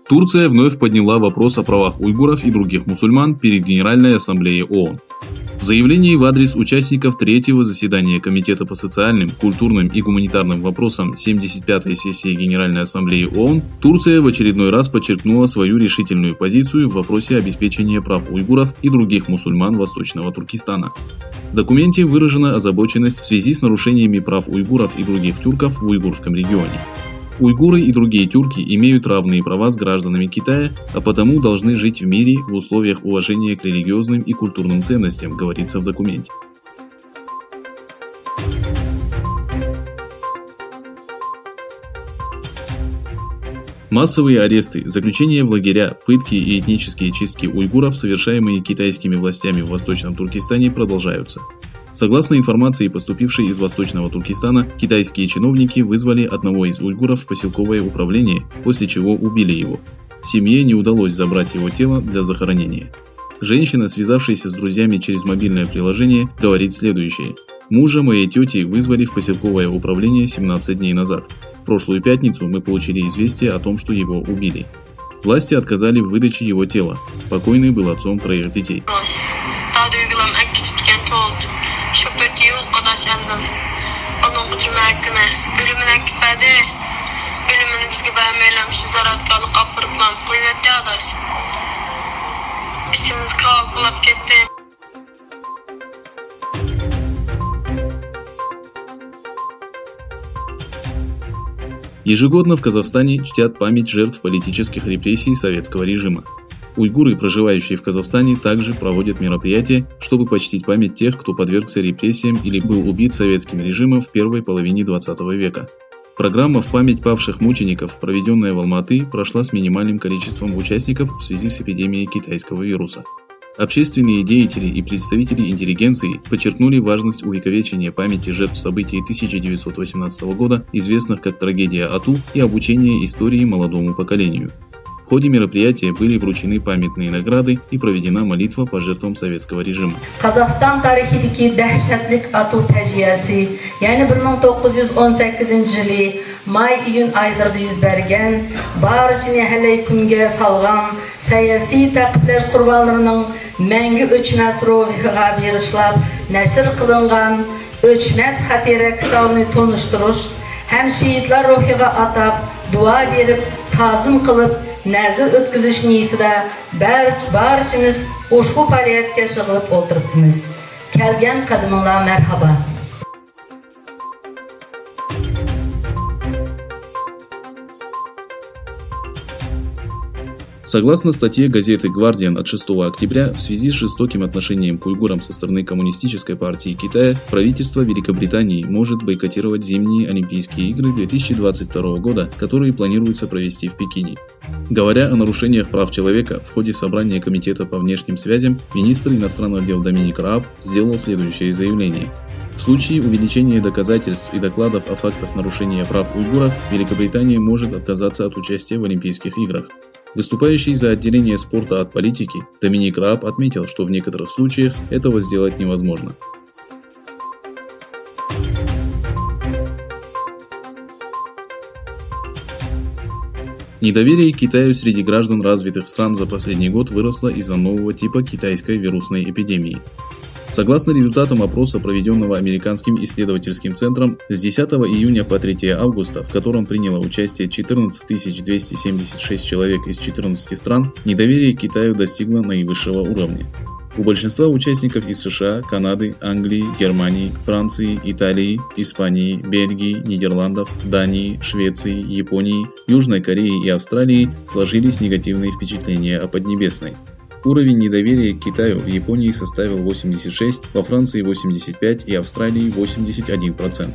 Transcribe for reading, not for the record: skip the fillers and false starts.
Турция вновь подняла вопрос о правах уйгуров и других мусульман перед Генеральной Ассамблеей ООН. В заявлении в адрес участников третьего заседания Комитета по социальным, культурным и гуманитарным вопросам 75-й сессии Генеральной Ассамблеи ООН Турция в очередной раз подчеркнула свою решительную позицию в вопросе обеспечения прав уйгуров и других мусульман Восточного Туркестана. В документе выражена озабоченность в связи с нарушениями прав уйгуров и других тюрков в уйгурском регионе. Уйгуры и другие тюрки имеют равные права с гражданами Китая, а потому должны жить в мире в условиях уважения к религиозным и культурным ценностям, говорится в документе. Массовые аресты, заключение в лагеря, пытки и этнические чистки уйгуров, совершаемые китайскими властями в Восточном Туркестане, продолжаются. Согласно информации, поступившей из Восточного Туркестана, китайские чиновники вызвали одного из уйгуров в поселковое управление, после чего убили его. Семье не удалось забрать его тело для захоронения. Женщина, связавшаяся с друзьями через мобильное приложение, говорит следующее. «Мужа моей тети вызвали в поселковое управление 17 дней назад. В прошлую пятницу мы получили известие о том, что его убили. Власти отказали в выдаче его тела. Покойный был отцом 3 детей». Ежегодно в Казахстане чтят память жертв политических репрессий советского режима. Уйгуры, проживающие в Казахстане, также проводят мероприятия, чтобы почтить память тех, кто подвергся репрессиям или был убит советским режимом в первой половине 20 века. Программа в память павших мучеников, проведенная в Алматы, прошла с минимальным количеством участников в связи с эпидемией китайского вируса. Общественные деятели и представители интеллигенции подчеркнули важность увековечения памяти жертв событий 1918 года, известных как трагедия Ату, и обучения истории молодому поколению. В ходе мероприятия были вручены памятные награды и проведена молитва по жертвам советского режима. Казахстан тарихидagi dahshatlik Atu fajiyasi, yani 1918 yılı may-iyun aylarida yuz bergan, barchani halaykumga salgan siyosiy ta'qiblash qurbonlarining mangu o'chmas ruhiga bag'ishlab nashr qilingan o'chmas xatira kitobini tonishtirish ham shehidlar ruhiga atab duo berib ta'zim qilib nazr o'tkazish niyatida barchamiz ushbu faoliyatga shig'ilib o'tiribmiz. Kelgan qadimlar marhaba. Согласно статье газеты «Гвардиан» от 6 октября, в связи с жестоким отношением к уйгурам со стороны Коммунистической партии Китая, правительство Великобритании может бойкотировать зимние Олимпийские игры 2022 года, которые планируется провести в Пекине. Говоря о нарушениях прав человека, в ходе собрания Комитета по внешним связям министр иностранных дел Доминик Рааб сделал следующее заявление. В случае увеличения доказательств и докладов о фактах нарушения прав уйгуров, Великобритания может отказаться от участия в Олимпийских играх. Выступающий за отделение спорта от политики, Доминик Рааб отметил, что в некоторых случаях этого сделать невозможно. Недоверие к Китаю среди граждан развитых стран за последний год выросло из-за нового типа китайской вирусной эпидемии. Согласно результатам опроса, проведенного Американским исследовательским центром с 10 июня по 3 августа, в котором приняло участие 14 276 человек из 14 стран, недоверие к Китаю достигло наивысшего уровня. У большинства участников из США, Канады, Англии, Германии, Франции, Италии, Испании, Бельгии, Нидерландов, Дании, Швеции, Японии, Южной Кореи и Австралии сложились негативные впечатления о Поднебесной. Уровень недоверия к Китаю в Японии составил 86%, во Франции 85% и Австралии 81%.